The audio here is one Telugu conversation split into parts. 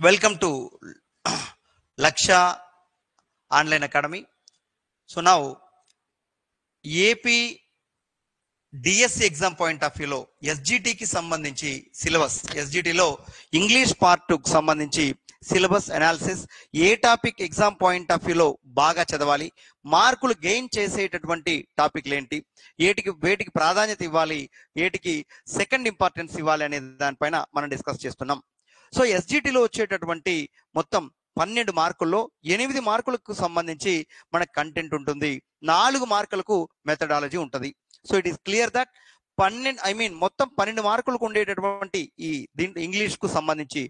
Welcome to Laksha Online Academy. So now AP DSC exam point of వ్యూలో ఎస్జిటికి సంబంధించి సిలబస్, ఎస్జిటిలో ఇంగ్లీష్ పార్ట్కు సంబంధించి syllabus analysis, A topic exam point of వ్యూలో బాగా చదవాలి, మార్కులు గెయిన్ చేసేటటువంటి టాపిక్లు ఏంటి, వేటికి ప్రాధాన్యత ఇవ్వాలి, వేటికి సెకండ్ ఇంపార్టెన్స్ ఇవ్వాలి అనే దానిపైన మనం డిస్కస్ చేస్తున్నాం. సో ఎస్జిటిలో వచ్చేటటువంటి మొత్తం 12 మార్కుల్లో 8 మార్కులకు సంబంధించి మనకు కంటెంట్ ఉంటుంది, 4 మార్కులకు మెథడాలజీ ఉంటుంది. So it is clear that మొత్తం 12 మార్కులకు ఉండేటటువంటి ఈ ఇంగ్లీష్ కు సంబంధించి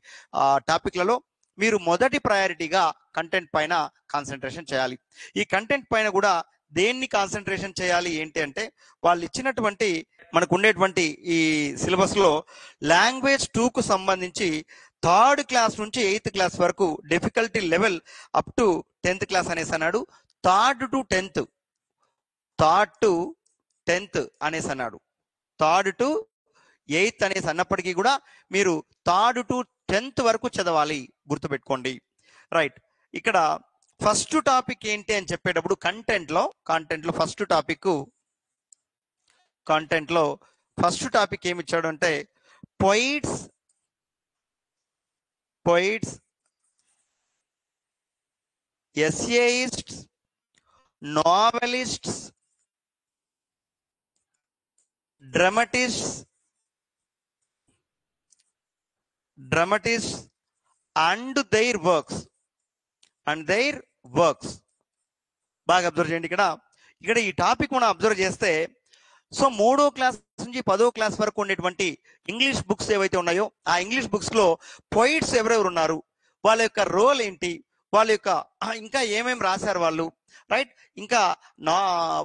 టాపిక్లలో మీరు మొదటి ప్రయారిటీగా కంటెంట్ పైన కాన్సన్ట్రేషన్ చేయాలి. ఈ కంటెంట్ పైన కూడా దేన్ని కాన్సన్ట్రేషన్ చేయాలి ఏంటి అంటే, వాళ్ళు ఇచ్చినటువంటి మనకు ఉండేటువంటి ఈ సిలబస్ లో లాంగ్వేజ్ 2 కు సంబంధించి 3rd క్లాస్ నుంచి 8th క్లాస్ వరకు difficulty level up to 10th class అనేసి అన్నాడు. 3rd to 10th అనేసి అన్నాడు. 3rd to 8th అనేసి అన్నప్పటికీ కూడా మీరు 3rd to 10th వరకు చదవాలి, గుర్తుపెట్టుకోండి. రైట్, ఇక్కడ ఫస్ట్ టాపిక్ ఏంటి అని చెప్పేటప్పుడు కంటెంట్ లో ఫస్ట్ టాపిక్ ఏమి ఇచ్చాడు అంటే పోయిట్స్, ఎస్సేయిస్ట్స్, నావెలిస్ట్స్, డ్రామటిస్ట్స్ అండ్ their works. బాగా అబ్జర్వ్ చేయండి. ఇక్కడ ఈ టాపిక్ మనం అబ్జర్వ్ చేస్తే, సో 3వ క్లాస్ నుంచి 10వ క్లాస్ వరకు ఉండేటువంటి ఇంగ్లీష్ బుక్స్ ఏవైతే ఉన్నాయో ఆ ఇంగ్లీష్ బుక్స్ లో పోయిట్స్ ఎవరెవరు ఉన్నారు, వాళ్ళ యొక్క రోల్ ఏంటి, వాళ్ళ యొక్క ఇంకా ఏమేమి రాశారు వాళ్ళు, రైట్, ఇంకా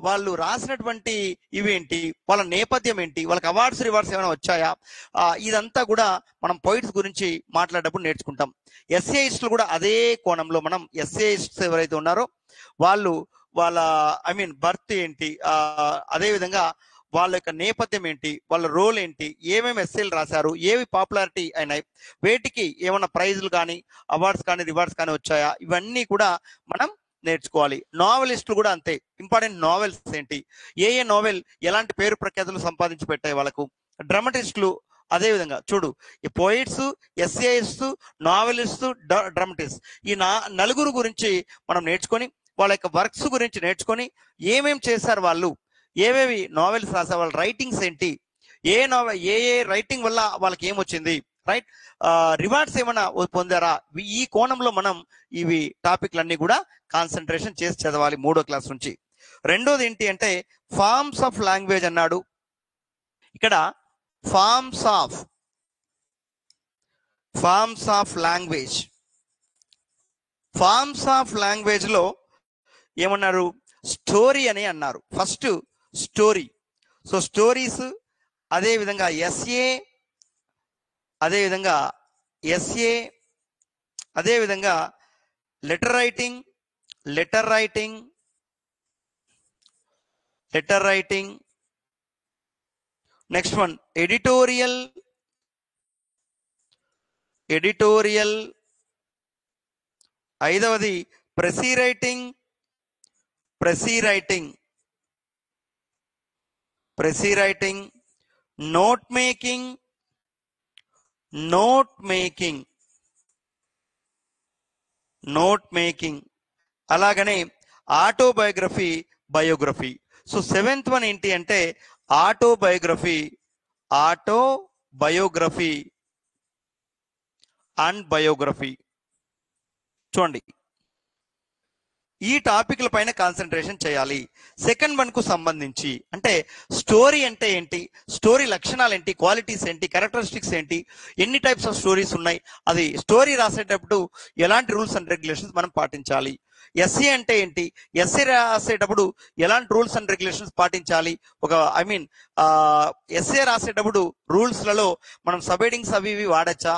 వాళ్ళు రాసినటువంటి ఇవేంటి, వాళ్ళ నేపథ్యం ఏంటి, వాళ్ళకి అవార్డ్స్ రివార్డ్స్ ఏమైనా వచ్చాయా, ఇదంతా కూడా మనం పోయిట్స్ గురించి మాట్లాడేటప్పుడు నేర్చుకుంటాం. ఎస్సేయిస్టులు కూడా అదే కోణంలో మనం ఎస్సేయిస్ట్స్ ఎవరైతే ఉన్నారో వాళ్ళ బర్త్ ఏంటి, అదే విధంగా వాళ్ళ యొక్క నేపథ్యం ఏంటి, వాళ్ళ రోల్ ఏంటి, ఏమేమి ఎస్సేలు రాశారు, ఏవి పాపులారిటీ అయినాయి, వేటికి ఏమైనా ప్రైజులు కానీ అవార్డ్స్ కానీ రివార్డ్స్ కానీ వచ్చాయా, ఇవన్నీ కూడా మనం నేర్చుకోవాలి. నావెలిస్టులు కూడా అంతే, ఇంపార్టెంట్ నావెల్స్ ఏంటి, ఏ నావెల్ ఎలాంటి పేరు ప్రఖ్యాతులు సంపాదించి పెట్టాయి వాళ్ళకు. డ్రామటిస్టులు అదే విధంగా చూడు, ఈ పోయిట్స్, ఎస్సేయిస్ట్స్, నావెలిస్ట్, డ్రామటిస్ట్, ఈ నలుగురు గురించి మనం నేర్చుకొని వాళ్ళ యొక్క వర్క్స్ గురించి నేర్చుకొని ఏమేమి చేశారు వాళ్ళు, ఏవేవి నావెల్స్ రాశారు, వాళ్ళ రైటింగ్స్ ఏంటి, ఏ రైటింగ్ వల్ల వాళ్ళకి ఏమొచ్చింది, రైట్, రివార్డ్స్ ఏమైనా పొందారా, ఈ కోణంలో మనం ఇవి టాపిక్లన్నీ కూడా కాన్సన్ట్రేషన్ చేసి చదవాలి 3వ క్లాస్ నుంచి. రెండోది ఏంటి అంటే ఫార్మ్స్ ఆఫ్ లాంగ్వేజ్ అన్నాడు. ఇక్కడ ఫార్మ్స్ ఆఫ్ లాంగ్వేజ్ లో ఏమన్నారు, స్టోరీ అని అన్నారు. ఫస్ట్ స్టోరీ, సో స్టోరీస్, అదే విధంగా ఎస్ఏ, అదే విధంగా letter writing, next one editorial, ఐదవది ప్రెసీ రైటింగ్, నోట్ మేకింగ్, అలాగనే బయోగ్రఫీ. సో 7th వన్ ఏంటి అంటే ఆటోబయోగ్రఫీ అండ్ బయోగ్రఫీ. చూడండి, ఈ టాపిక్ల పైన కాన్సన్ట్రేషన్ చేయాలి. సెకండ్ వన్ కు సంబంధించి అంటే స్టోరీ అంటే ఏంటి, స్టోరీ లక్షణాలు ఏంటి, క్వాలిటీస్ ఏంటి, క్యారెక్టరిస్టిక్స్ ఏంటి, ఎన్ని టైప్స్ ఆఫ్ స్టోరీస్ ఉన్నాయి, అది స్టోరీ రాసేటప్పుడు ఎలాంటి రూల్స్ అండ్ రెగ్యులేషన్స్ మనం పాటించాలి. ఎస్ఏ అంటే ఏంటి, ఎస్ఏ రాసేటప్పుడు ఎలాంటి రూల్స్ అండ్ రెగ్యులేషన్స్ పాటించాలి, ఎస్ఏ రాసేటప్పుడు రూల్స్లలో మనం సబ్ హెడింగ్స్ అవి ఇవి వాడచ్చా,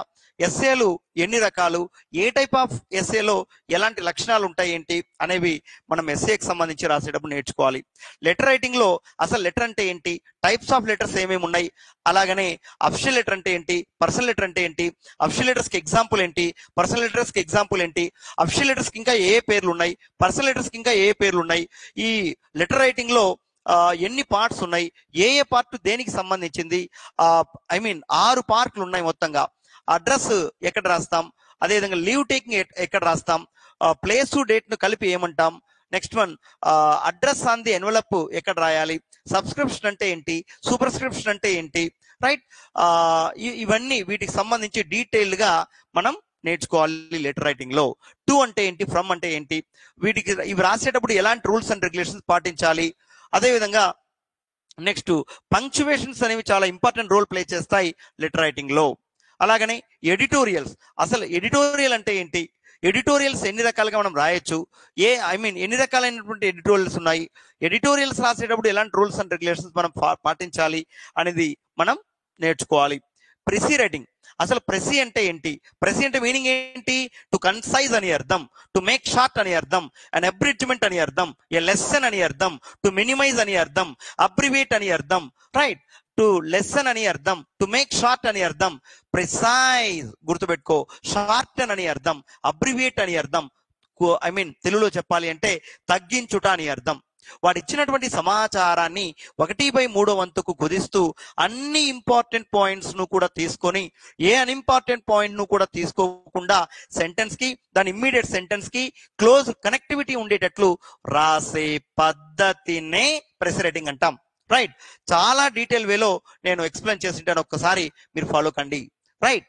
ఎస్ఏలు ఎన్ని రకాలు, ఏ టైప్ ఆఫ్ ఎస్ఏలో ఎలాంటి లక్షణాలు ఉంటాయి ఏంటి అనేవి మనం ఎస్ఏకి సంబంధించి రాసేటప్పుడు నేర్చుకోవాలి. లెటర్ రైటింగ్ లో అసలు లెటర్ అంటే ఏంటి, టైప్స్ ఆఫ్ లెటర్స్ ఏమేమి ఉన్నాయి, అలాగనే అఫిషియల్ లెటర్ అంటే ఏంటి, పర్సనల్ లెటర్ అంటే ఏంటి, అఫిషియల్ లెటర్స్ కి ఎగ్జాంపుల్ ఏంటి, పర్సనల్ లెటర్స్ కి ఎగ్జాంపుల్ ఏంటి, అఫిషియల్ లెటర్స్ కి ఇంకా ఏ పేర్లు ఉన్నాయి, పర్సనల్ లెటర్స్ కి ఇంకా ఏ పేర్లు ఉన్నాయి, ఈ లెటర్ రైటింగ్ లో ఎన్ని పార్ట్స్ ఉన్నాయి, ఏ పార్ట్ దేనికి సంబంధించింది, ఐ మీన్ 6 పార్ట్లు ఉన్నాయి మొత్తంగా. అడ్రస్ ఎక్కడ రాస్తాం, అదేవిధంగా లీవ్ టేకింగ్ ఎక్కడ రాస్తాం, ప్లేస్ డేట్ ను కలిపి ఏమంటాం, next one address on the envelope ఎక్కడ రాయాలి, సబ్స్క్రిప్షన్ అంటే ఏంటి, సూపర్స్క్రిప్షన్ అంటే ఏంటి, రైట్. ఇవన్నీ వీటికి సంబంధించి డీటెయిల్డ్ గా మనం నేర్చుకోవాలి లెటర్ రైటింగ్ లో. టు అంటే ఏంటి, ఫ్రమ్ అంటే ఏంటి, వీటికి ఇవి రాసేటప్పుడు ఎలాంటి రూల్స్ అండ్ రెగ్యులేషన్స్ పాటించాలి. అదేవిధంగా నెక్స్ట్ పంక్చువేషన్స్ అనేవి చాలా ఇంపార్టెంట్ రోల్ ప్లే చేస్తాయి లెటర్ రైటింగ్ లో. అలాగనే ఎడిటోరియల్స్, అసలు ఎడిటోరియల్ అంటే ఏంటి, ఎడిటోరియల్స్ ఎన్ని రకాలుగా మనం రాయొచ్చు, ఎన్ని రకాలైనటువంటి ఎడిటోరియల్స్ ఉన్నాయి, ఎడిటోరియల్స్ రాసేటప్పుడు ఎలాంటి రూల్స్ అండ్ రెగ్యులేషన్స్ మనం పాటించాలి అనేది మనం నేర్చుకోవాలి. ప్రెసీ రైటింగ్, అసలు ప్రెసీ అంటే ఏంటి, ప్రెసీ అంటే మీనింగ్ ఏంటి, టు కన్సైజ్ అని అర్థం, టు మేక్ షార్ట్ అని అర్థం, అన్ అబ్రిడ్జ్మెంట్ అని అర్థం, ఏ లెసన్ అని అర్థం, టు మినిమైజ్ అని అర్థం, అబ్రివేట్ అని అర్థం, రైట్, టు లెసన్ అని అర్థం, టు మేక్ షార్ట్ అని అర్థం, ప్రిసైజ్ గుర్తుపెట్టుకో, షార్టన్ అని అర్థం, అబ్రివేట్ అని అర్థం, తెలుగులో చెప్పాలి అంటే తగ్గించుట అని అర్థం. వాడు ఇచ్చినటువంటి సమాచారాన్ని 1/3 వంతుకు కుదిస్తూ అన్ని ఇంపార్టెంట్ పాయింట్స్ ను కూడా తీసుకొని ఏ అన్ఇంపార్టెంట్ పాయింట్ ను కూడా తీసుకోకుండా సెంటెన్స్ కి, దాని ఇమ్మీడియట్ సెంటెన్స్ కి క్లోజ్ కనెక్టివిటీ ఉండేటట్లు రాసే పద్ధతినే ప్రెస్ రైటింగ్ అంటాం. రైట్, చాలా డీటెయిల్ వేలో నేను ఎక్స్ప్లెయిన్ చేసి ఉంటాను, ఒక్కసారి మీరు ఫాలో కండి. రైట్,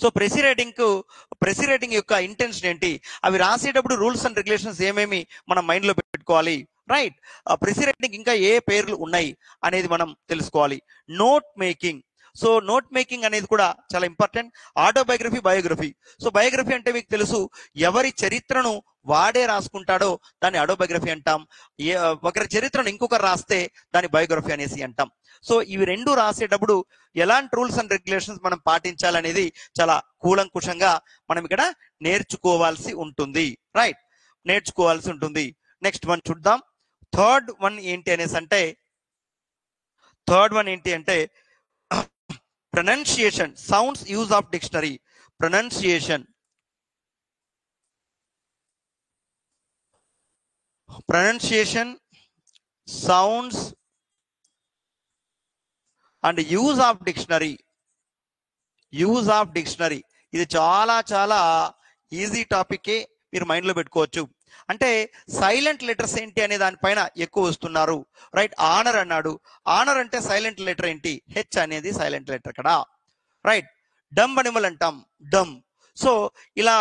సో ప్రెసీ రైటింగ్ యొక్క ఇంటెన్షన్ ఏంటి, అవి రాసేటప్పుడు రూల్స్ అండ్ రెగ్యులేషన్స్ ఏమేమి మనం మైండ్ లో పెట్టుకోవాలి. రైట్, ప్రెసీ రైటింగ్ ఇంకా ఏ పేర్లు ఉన్నాయి అనేది మనం తెలుసుకోవాలి. Note making, so note making అనేది కూడా చాలా important. Autobiography, biography. So biography అంటే మీకు తెలుసు, ఎవరి చరిత్రను వాడే రాసుకుంటాడో దాన్ని ఆటోబయోగ్రఫీ అంటాం. ఒకరి చరిత్రను ఇంకొకరు రాస్తే దాన్ని బయోగ్రఫీ అనేసి అంటాం. సో ఇవి రెండు రాసేటప్పుడు ఎలాంటి రూల్స్ అండ్ రెగ్యులేషన్స్ మనం పాటించాలనేది చాలా కూలంకుషంగా మనం ఇక్కడ నేర్చుకోవాల్సి ఉంటుంది. రైట్, నేర్చుకోవాల్సి ఉంటుంది. నెక్స్ట్ వన్ చూద్దాం. థర్డ్ వన్ ఏంటి అంటే pronunciation, sounds, use of dictionary. Pronunciation sounds and use of dictionary. ఇది చాలా చాలా ఈజీ టాపికే, మీరు మైండ్ లో పెట్టుకోవచ్చు. అంటే సైలెంట్ లెటర్స్ ఏంటి అనే దానిపైన ఎక్కువ వస్తున్నారు. రైట్, ఆనర్ అన్నాడు, ఆనర్ అంటే సైలెంట్ లెటర్ ఏంటి, హెచ్ అనేది సైలెంట్ లెటర్ కదా. రైట్, డమ్ అనిమల్ అంటాం, డమ్. సో ఇలా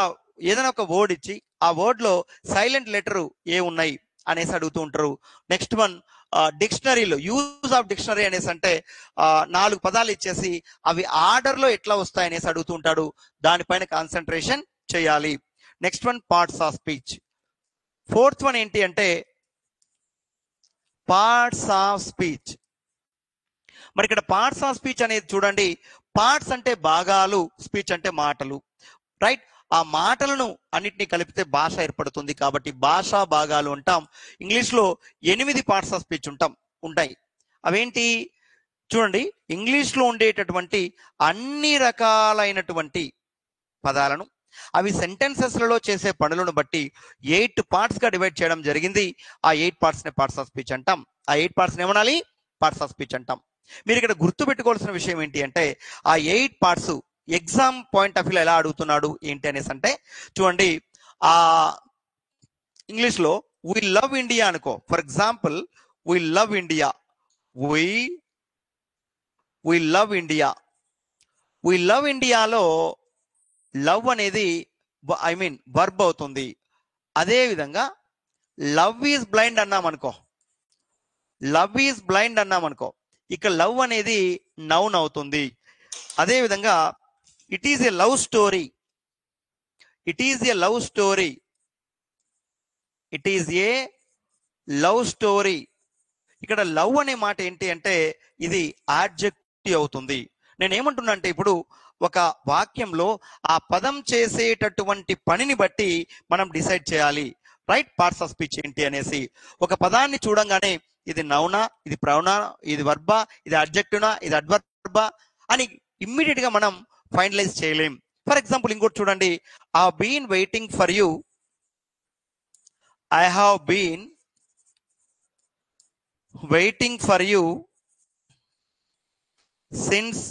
ఏదైనా ఒక వర్డ్ ఇచ్చి ఆ వర్డ్ లో సైలెంట్ లెటర్ ఏ ఉన్నాయి అనేసి అడుగుతూ ఉంటారు. నెక్స్ట్ వన్ డిక్షనరీలో యూజ్ ఆఫ్ డిక్షనరీ అనేసి అంటే 4 పదాలు ఇచ్చేసి అవి ఆర్డర్ లో ఎట్లా వస్తాయి అనేసి అడుగుతూ ఉంటాడు, దానిపైన కాన్సన్ట్రేషన్ చేయాలి. Next one parts of speech. Fourth one ఏంటి అంటే పార్ట్స్ ఆఫ్ స్పీచ్. మరి ఇక్కడ పార్ట్స్ ఆఫ్ స్పీచ్ అనేది చూడండి, పార్ట్స్ అంటే భాగాలు, స్పీచ్ అంటే మాటలు. రైట్, ఆ మాటలను అన్నిటినీ కలిపితే భాష ఏర్పడుతుంది, కాబట్టి భాషా భాగాలు అంటాం. ఇంగ్లీష్ లో 8 పార్ట్స్ ఆఫ్ స్పీచ్ ఉంటాయి. అవేంటి చూడండి, ఇంగ్లీష్ లో ఉండేటటువంటి అన్ని రకాలైనటువంటి పదాలను అవి సెంటెన్సెస్ లలో చేసే పనులను బట్టి 8 పార్ట్స్ గా డివైడ్ చేయడం జరిగింది. ఆ 8 పార్ట్స్ ని పార్ట్స్ ఆఫ్ స్పీచ్ అంటాం. ఆ 8 పార్ట్స్ ని ఏమనాలి, పార్ట్స్ ఆఫ్ స్పీచ్ అంటాం. మీరు ఇక్కడ గుర్తు పెట్టుకోవాల్సిన విషయం ఏంటి అంటే ఆ 8 parts exam point of view ఎలా అడుగుతున్నాడు ఏంటి అనేసి అంటే చూడండి, ఆ ఇంగ్లీష్ లో వి లవ్ ఇండియా అనుకో, for example we love India, we love ఇండియాలో లవ్ అనేది వర్బ్ అవుతుంది. అదే విధంగా లవ్ ఈజ్ బ్లైండ్ అన్నాం అనుకో, ఇక లవ్ అనేది నౌన్ అవుతుంది. అదే విధంగా it is a love story, ఇక్కడ లవ్ అనే మాట ఏంటి అంటే ఇది ఆడ్జెక్టివ్ అవుతుంది. నేను ఏమంటున్నా అంటే ఇప్పుడు ఒక వాక్యంలో ఆ పదం చేసేటటువంటి పనిని బట్టి మనం డిసైడ్ చేయాలి, రైట్? పార్ట్స్ ఆఫ్ స్పీచ్ ఏంటి అనేసి. ఒక పదాన్ని చూడంగానే ఇది నౌనా, ఇది ప్రౌనా, ఇది వర్బా, ఇది అడ్జెక్టివ్నా, ఇది అడ్వర్బా అని ఇమ్మీడియట్ గా మనం ఫైనలైజ్ చేయలేం. ఫర్ ఎగ్జాంపుల్ ఇంకోటి చూడండి, I have been waiting for you, I have been waiting for you since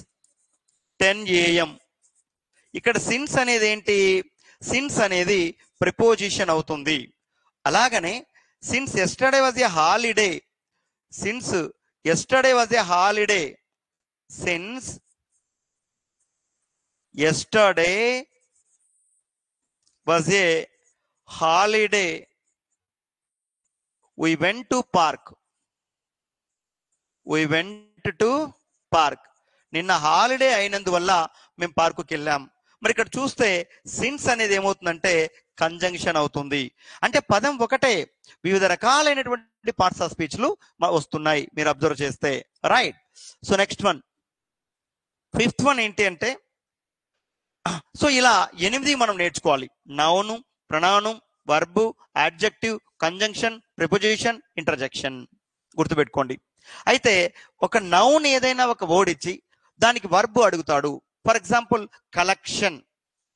10 AM. ఇక్కడ సిన్స్ అనేది ఏంటి? సిన్స్ అనేది ప్రిపోజిషన్ అవుతుంది. అలాగనే since yesterday was a holiday, since yesterday was a holiday, since yesterday was a holiday, we went to park, we went to park. నిన్న హాలిడే అయినందువల్ల మేము పార్కుకి వెళ్ళాం. మరి ఇక్కడ చూస్తే సిన్స్ అనేది ఏమవుతుందంటే కంజంక్షన్ అవుతుంది. అంటే పదం ఒకటే, వివిధ రకాలైనటువంటి పార్ట్స్ ఆఫ్ స్పీచ్లు వస్తున్నాయి మీరు అబ్జర్వ్ చేస్తే, right? So next one, fifth one ఏంటి అంటే, సో ఇలా 8 మనం నేర్చుకోవాలి. Noun, pronoun, verb, adjective, conjunction, preposition, interjection. గుర్తుపెట్టుకోండి. అయితే ఒక నౌన్ ఏదైనా ఒక వర్డ్ ఇచ్చి దానికి వర్బు అడుగుతాడు. ఫర్ ఎగ్జాంపుల్ కలెక్షన్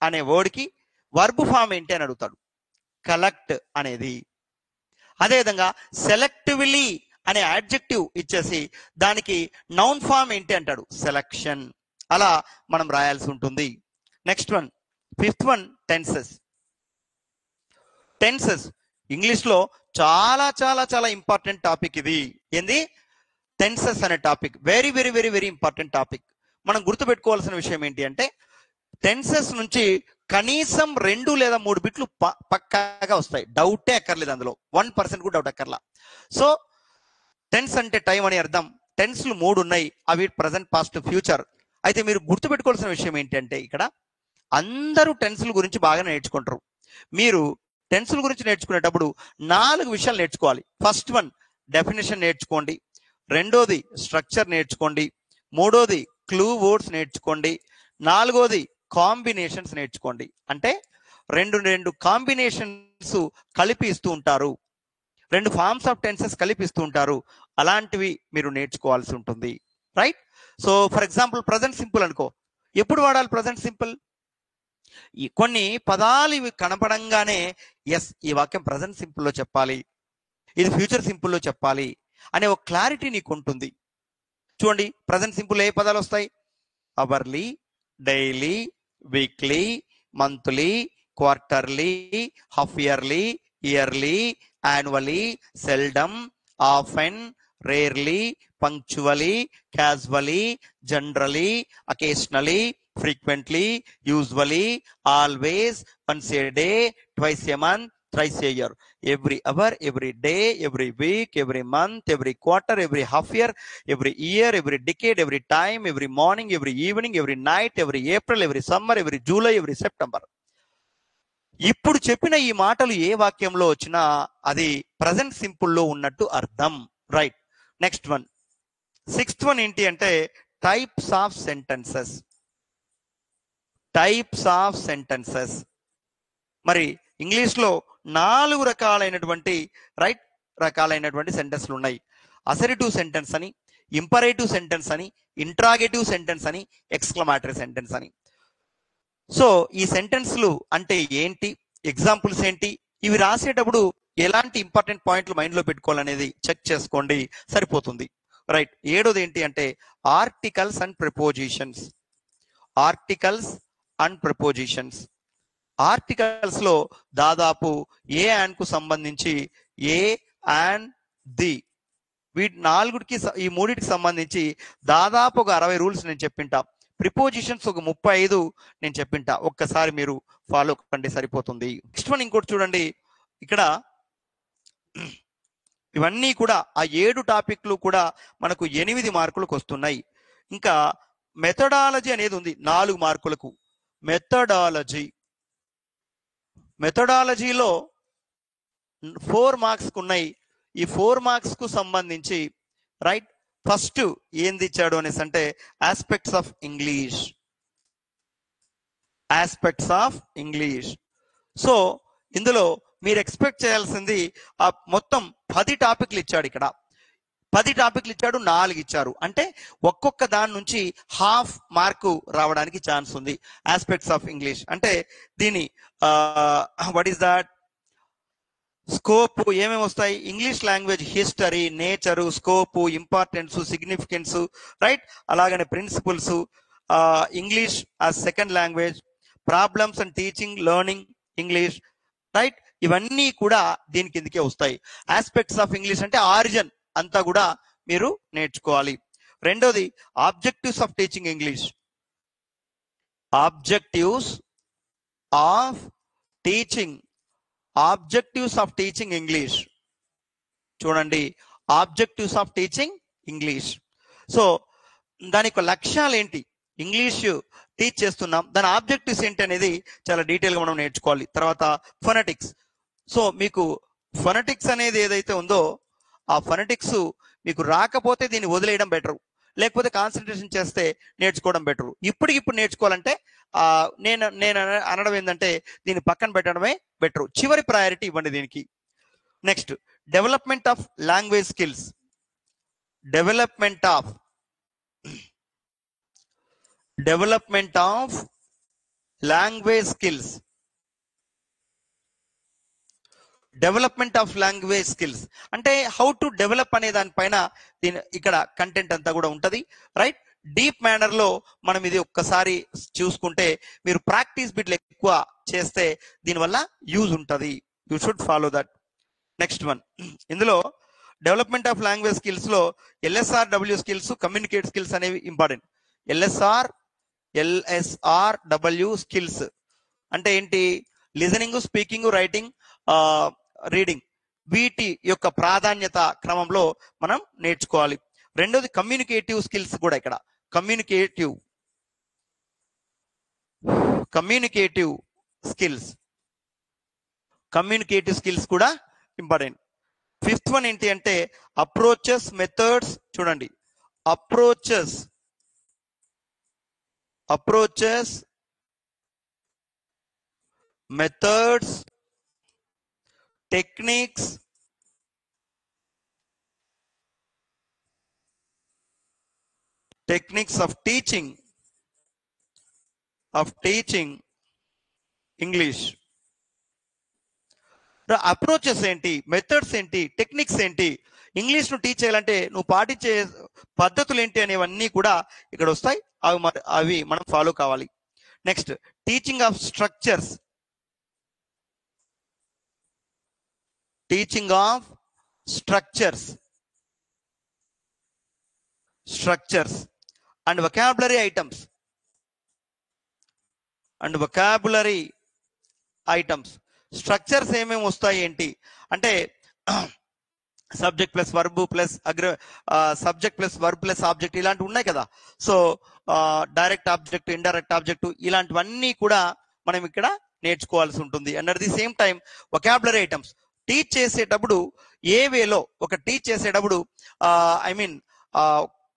అనే వర్డ్కి వర్బు ఫామ్ ఏంటి అని అడుగుతాడు, కలెక్ట్ అనేది. అదేవిధంగా సెలెక్టివ్లీ అనే అడ్జెక్టివ్ ఇచ్చేసి దానికి నౌన్ ఫామ్ ఏంటి అంటాడు, సెలెక్షన్. అలా మనం రాయాల్సి ఉంటుంది. Next one, fifth one, tenses. Tenses English లో చాలా చాలా చాలా ఇంపార్టెంట్ టాపిక్ ఇది. ఏంది? టెన్సెస్ అనే topic very very very very important topic. మనం గుర్తుపెట్టుకోవాల్సిన విషయం ఏంటి అంటే, టెన్సెస్ నుంచి కనీసం 2 లేదా 3 బిట్లు పక్కాగా వస్తాయి, డౌటే అక్కర్లేదు, అందులో 1% కూడా డౌట్ అక్కర్లా. సో టెన్స్ అంటే టైం అని అర్థం. టెన్స్లు 3 ఉన్నాయి, అవి ప్రజెంట్, పాస్ట్, ఫ్యూచర్. అయితే మీరు గుర్తుపెట్టుకోవాల్సిన విషయం ఏంటంటే, ఇక్కడ అందరూ టెన్స్ల గురించి బాగా నేర్చుకుంటారు. మీరు టెన్స్ల గురించి నేర్చుకునేటప్పుడు 4 విషయాలు నేర్చుకోవాలి. ఫస్ట్ వన్, డెఫినేషన్ నేర్చుకోండి. రెండోది స్ట్రక్చర్ నేర్చుకోండి. మూడోది క్లూ వర్డ్స్ నేర్చుకోండి. నాలుగోది కాంబినేషన్స్ నేర్చుకోండి. అంటే రెండు కాంబినేషన్స్ కలిపి ఇస్తూ ఉంటారు, 2 ఫార్మ్స్ ఆఫ్ టెన్సెస్ కలిపి ఇస్తూ ఉంటారు. అలాంటివి మీరు నేర్చుకోవాల్సి ఉంటుంది, right? So for example present simple అనుకో, ఎప్పుడు వాడాలి ప్రజెంట్ సింపుల్? కొన్ని పదాలు ఇవి కనపడంగానే ఎస్, ఈ వాక్యం ప్రజెంట్ సింపుల్లో చెప్పాలి, ఇది ఫ్యూచర్ సింపుల్లో చెప్పాలి అనే ఒక క్లారిటీ నీకు ఉంటుంది. చూడండి, ప్రజెంట్ సింపుల్ ఏ పదాలు వస్తాయి? Hourly, daily, weekly, monthly, quarterly, half yearly, yearly, annually, seldom, often, rarely, punctually, casually, generally, occasionally, frequently, usually, always, once a day, twice a month, thrice a year, every hour, every day, every week, every month, every quarter, every half year, every year, every decade, every time, every morning, every evening, every night, every April, every summer, every July, every September. ఇప్పుడు చెప్పిన ఈ మాటలు ఏ వాక్యంలో వచ్చినా అది ప్రజెంట్ సింపుల్లో ఉన్నట్టు అర్థం, right? Next one, sixth one ఏంటి అంటే types of sentences. Types of sentences. మరి ఇంగ్లీష్ లో 4 రకాలైనటువంటి సెంటెన్స్లు ఉన్నాయి. అసరిటివ్ సెంటెన్స్ అని, ఇంపరేటివ్ సెంటెన్స్ అని, ఇంట్రాగేటివ్ సెంటెన్స్ అని, ఎక్స్క్లమేటరీ సెంటెన్స్ అని. సో ఈ సెంటెన్స్లు అంటే ఏంటి, ఎగ్జాంపుల్స్ ఏంటి, ఇవి రాసేటప్పుడు ఎలాంటి ఇంపార్టెంట్ పాయింట్లు మైండ్ లో పెట్టుకోవాలనేది చెక్ చేసుకోండి, సరిపోతుంది, రైట్? 7వది ఏంటి అంటే articles and prepositions. Articles and prepositions. Articles లో దాదాపు ఏ అండ్ కు సంబంధించి ఏ అండ్ ది, వీటి 4కి, ఈ 3కి సంబంధించి దాదాపు ఒక 60 రూల్స్ నేను చెప్పింటా. ప్రిపోజిషన్స్ ఒక 35 నేను చెప్పింటా. ఒక్కసారి మీరు ఫాలో కండి, సరిపోతుంది. నెక్స్ట్ వన్ ఇంకోటి చూడండి, ఇక్కడ ఇవన్నీ కూడా ఆ 7 టాపిక్లు కూడా మనకు 8 మార్కులకు వస్తున్నాయి. ఇంకా మెథడాలజీ అనేది ఉంది 4 మార్కులకు. మెథడాలజీలో 4 మార్క్స్ ఉన్నాయి. ఈ 4 మార్క్స్ కు సంబంధించి, రైట్, ఫస్ట్ ఏంది ఇచ్చాడు అనేసి అంటే aspects of English. Aspects of English. So ఇందులో మీరు ఎక్స్పెక్ట్ చేయాల్సింది మొత్తం 10 టాపిక్లు ఇచ్చాడు. ఇక్కడ 10 టాపిక్లు ఇచ్చాడు, 4 ఇచ్చారు. అంటే ఒక్కొక్క దాని నుంచి హాఫ్ మార్కు రావడానికి ఛాన్స్ ఉంది. ఆస్పెక్ట్స్ ఆఫ్ ఇంగ్లీష్ అంటే దీని వాట్ ఈస్ దట్ స్కోప్ ఏమేమి వస్తాయి? English language history, nature, scope, importance, significance, right? అలాగనే principles, English as second language, problems and teaching learning English, right? ఇవన్నీ కూడా దీని కిందకే వస్తాయి. ఆస్పెక్ట్స్ ఆఫ్ ఇంగ్లీష్ అంటే ఆరిజిన్ అంతా కూడా మీరు నేర్చుకోవాలి. రెండోది objectives of teaching English. Objectives of teaching, objectives of teaching English. చూడండి, objectives of teaching English. So దాని యొక్క లక్ష్యాలు ఏంటి? ఇంగ్లీష్ టీచ్ చేస్తున్నాం, దాని ఆబ్జెక్టివ్స్ ఏంటి అనేది చాలా డీటెయిల్గా మనం నేర్చుకోవాలి. తర్వాత ఫొనెటిక్స్. సో మీకు ఫొనెటిక్స్ అనేది ఏదైతే ఉందో ఆ ఫొనెటిక్స్ మీకు రాకపోతే దీన్ని వదిలేయడం బెటరు, లేకపోతే కాన్సన్ట్రేషన్ చేస్తే నేర్చుకోవడం బెటరు. ఇప్పటికిప్పుడు నేర్చుకోవాలంటే నేను అనడం ఏంటంటే దీన్ని పక్కన పెట్టడమే బెటరు. చివరి ప్రయారిటీ ఇవ్వండి దీనికి. Next development of language skills. Development of language skills. Development of language skills అంటే హౌ టు డెవలప్ అనే దానిపైన ఇక్కడ కంటెంట్ అంతా కూడా ఉంటుంది, రైట్? డీప్ మేనర్ లో మనం ఇది ఒక్కసారి చూసుకుంటే మీరు ప్రాక్టీస్ బిట్లు ఎక్కువ చేస్తే దీనివల్ల యూజ్ ఉంటుంది. You should follow that. Next one, ఇందులో డెవలప్మెంట్ ఆఫ్ లాంగ్వేజ్ స్కిల్స్ లో LSRW స్కిల్స్, కమ్యూనికేట్ స్కిల్స్ అనేవి ఇంపార్టెంట్. LSRW స్కిల్స్ అంటే ఏంటి? లిజనింగ్, స్పీకింగ్, రైటింగ్, రీడింగ్, వీటి యొక్క ప్రాధాన్యత క్రమంలో మనం నేర్చుకోవాలి. రెండోది కమ్యూనికేటివ్ స్కిల్స్ కూడా. ఇక్కడ కమ్యూనికేటివ్ స్కిల్స్ కూడా ఇంపార్టెంట్. ఫిఫ్త్ వన్ ఏంటి అంటే అప్రోచెస్, మెథడ్స్. చూడండి, approaches, methods, techniques, of teaching English. Approaches ఏంటి, మెథడ్స్ ఏంటి, టెక్నిక్స్ ఏంటి, ఇంగ్లీష్ ను టీచ్ చేయాలంటే నువ్వు పాటించే పద్ధతులు ఏంటి అనేవన్నీ కూడా ఇక్కడ వస్తాయి. అవి మనం ఫాలో కావాలి. Next teaching of structures. Structures and vocabulary items. Structures ఏమేమి వస్తాయి ఏంటి అంటే subject plus verb plus subject plus verb plus object ఇలాంటివి ఉన్నాయి కదా. So direct object, indirect object, ఇలాంటివన్నీ కూడా మనం ఇక్కడ నేర్చుకోవాల్సి ఉంటుంది. And at the same time vocabulary items teach చేసేటప్పుడు ఏ వేలో టీచ్ చేసేటప్పుడు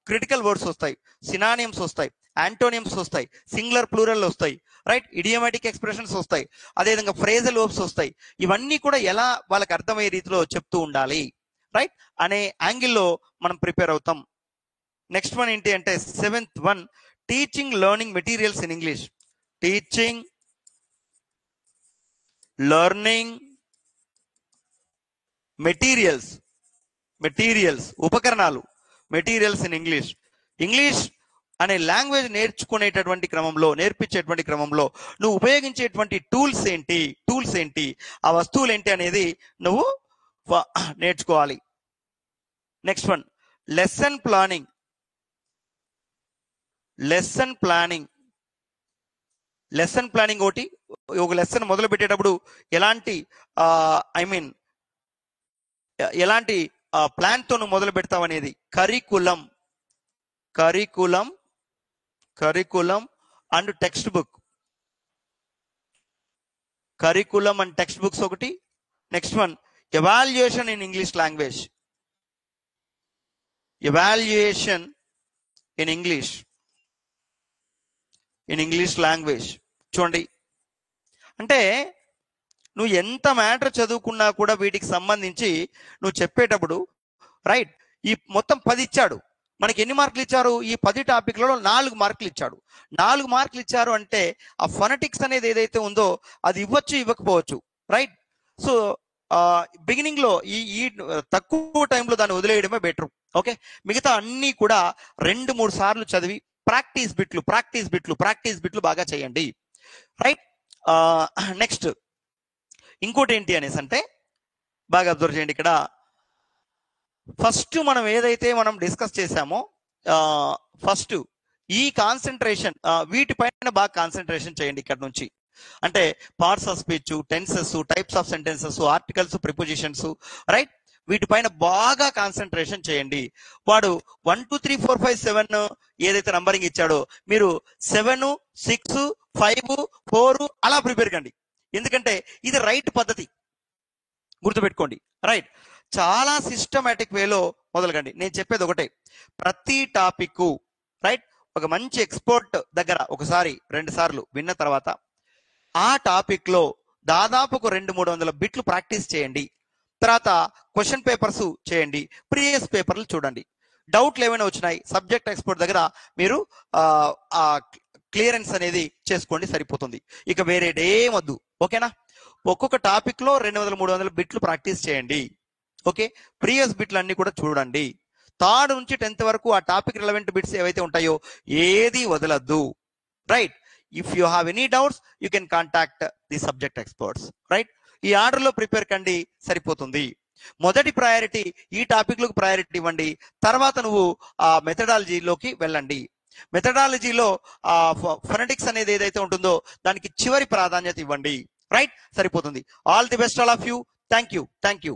క్రిటికల్ వర్డ్స్ వస్తాయి, సినానిమ్స్ వస్తాయి, యాంటోనిమ్స్ వస్తాయి, సింగులర్ ప్లూరల్ వస్తాయి, రైట్? ఇడియోమాటిక్ ఎక్స్ప్రెషన్స్ వస్తాయి, అదేవిధంగా ఫ్రేజల్ వర్బ్స్ వస్తాయి. ఇవన్నీ కూడా ఎలా వాళ్ళకి అర్థమయ్యే రీతిలో చెప్తూ ఉండాలి, రైట్ అనే యాంగిల్లో మనం ప్రిపేర్ అవుతాం. నెక్స్ట్ వన్ ఏంటి అంటే seventh one teaching learning materials in English. Teaching learning materials ఉపకరణాలు, మెటీరియల్స్ ఇన్ ఇంగ్లీష్. ఇంగ్లీష్ అనే లాంగ్వేజ్ నేర్పించేటువంటి క్రమంలో నువ్వు ఉపయోగించేటువంటి టూల్స్ ఏంటి, ఆ వస్తువులు ఏంటి అనేది నువ్వు నేర్చుకోవాలి. Next one lesson planning. ఒకటి, ఒక లెసన్ మొదలు పెట్టేటప్పుడు ఎలాంటి ప్లాన్ తో నువ్వు మొదలు పెడతావు అనేది. కరికులం అండ్ టెక్స్ట్ బుక్స్ ఒకటి. Next one evaluation in English language. in English language. చూడండి. అంటే నువ్వు ఎంత మ్యాటర్ చదువుకున్నా కూడా వీటికి సంబంధించి నువ్వు చెప్పేటప్పుడు రైట్, ఈ మొత్తం 10 ఇచ్చాడు, మనకి ఎన్ని మార్కులు ఇచ్చారు? ఈ 10 టాపిక్లలో 4 మార్కులు ఇచ్చాడు. 4 మార్కులు ఇచ్చారు అంటే ఆ ఫొనెటిక్స్ అనేది ఏదైతే ఉందో అది ఇవ్వచ్చు, ఇవ్వకపోవచ్చు. రైట్. సో బిగినింగ్ లో ఈ తక్కువ టైంలో దాన్ని వదిలేయడమే బెటర్. ఓకే, మిగతా అన్ని కూడా 2-3 సార్లు చదివి ప్రాక్టీస్ బిట్లు బాగా చేయండి. రైట్. నెక్స్ట్ ఇంకోటి ఏంటి అనేసి అంటే బాగా అబ్జర్వ్ చేయండి. ఇక్కడ ఫస్ట్ మనం ఏదైతే మనం డిస్కస్ చేసామో ఫస్ట్ ఈ కాన్సన్ట్రేషన్ వీటిపైన బాగా కాన్సన్ట్రేషన్ చేయండి ఇక్కడ నుంచి. అంటే parts of speech, tenses, types of sentences, articles, prepositions, right, వీటిపైన బాగా కాన్సన్ట్రేషన్ చేయండి. వాడు 1 2 3 4 5 7 ఏదైతే నంబరింగ్ ఇచ్చాడో మీరు 7 6 5 4 అలా ప్రిపేర్ కండి. ఎందుకంటే ఇది రైట్ పద్ధతి, గుర్తుపెట్టుకోండి. రైట్, చాలా సిస్టమేటిక్ వేలో మొదలుకండి. నేను చెప్పేది ఒకటే, ప్రతి టాపిక్ రైట్ ఒక మంచి ఎక్స్పర్ట్ దగ్గర 1-2 సార్లు విన్న తర్వాత ఆ టాపిక్ లో దాదాపు 200-300 బిట్లు ప్రాక్టీస్ చేయండి. తర్వాత క్వశ్చన్ పేపర్స్ చేయండి, ప్రీవియస్ పేపర్లు చూడండి. డౌట్లు ఏమైనా వచ్చినాయి సబ్జెక్ట్ ఎక్స్పర్ట్ దగ్గర మీరు క్లియరెన్స్ అనేది చేసుకోండి, సరిపోతుంది. ఇక వేరే ఏం వద్దు. ఓకేనా? ఒక్కొక్క టాపిక్ లో 200-300 బిట్లు ప్రాక్టీస్ చేయండి. ఓకే, ప్రీవియస్ బిట్లు అన్ని కూడా చూడండి. 3rd నుంచి 10th వరకు ఆ టాపిక్ రిలవెంట్ బిట్స్ ఏవైతే ఉంటాయో ఏది వదలద్దు. Right. If you have any doubts you can contact the subject experts. Right, ఈ ఆర్డర్ లో ప్రిపేర్ కండి, సరిపోతుంది. మొదటి ప్రయారిటీ ఈ టాపిక్ లకు ప్రయారిటీ ఇవ్వండి. తర్వాత నువ్వు ఆ మెథడాలజీలోకి వెళ్ళండి. మెథడాలజీలో ఫొనెటిక్స్ అనేది ఏదైతే ఉంటుందో దానికి చివరి ప్రాధాన్యత ఇవ్వండి. రైట్, సరిపోతుంది. All the best all of you. Thank you.